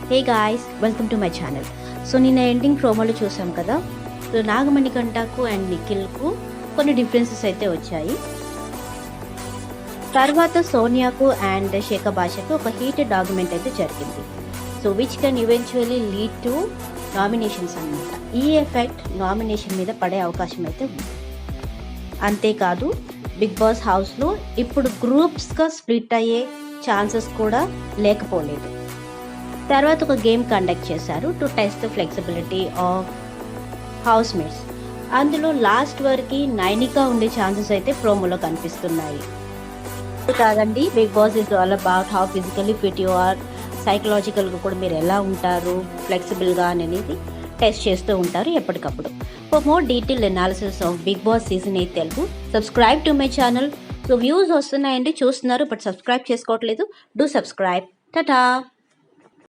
Hey guys, welcome to my channel. So నిన్న ending ప్రోమోలో చూసాం కదా. సో నాగమణికంటకు అండ్ నిఖిల్కు కొన్ని డిఫరెన్సెస్ అయితే వచ్చాయి. తర్వాత సోనియాకు అండ్ శేఖర్ భాషకు ఒక హీటెడ్ ఆర్గ్యుమెంట్ అయితే జరిగింది. So which can eventually lead to nominations అన్నమాట. ఈ ఎఫెక్ట్ నామినేషన్ మీద పడే అవకాశం అయితే ఉంది. అంతేకాదు బిగ్ బాస్ హౌస్లో ఇప్పుడు గ్రూప్స్గా స్ప్లిట్ అయ్యే ఛాన్సెస్ కూడా లేకపోలేదు. తర్వాత ఒక గేమ్ కండక్ట్ చేశారు to test the flexibility of housemates. అందులో లాస్ట్ వరకు నైనిగా ఉండే ఛాన్సెస్ అయితే ప్రోమోలో కనిపిస్తున్నాయి. కాదండి, Bigg Boss is all about how physically fit you are, సైకలాజికల్గా కూడా మీరు ఎలా ఉంటారు ఫ్లెక్సిబుల్గా అనేది టెస్ట్ చేస్తూ ఉంటారు ఎప్పటికప్పుడు. For more detail analysis of Bigg Boss season 8 Telugu subscribe to my channel. So views వస్తున్నాయండి, చూస్తున్నారు, బట్ సబ్స్క్రైబ్ చేసుకోవట్లేదు. Do subscribe. టాటా.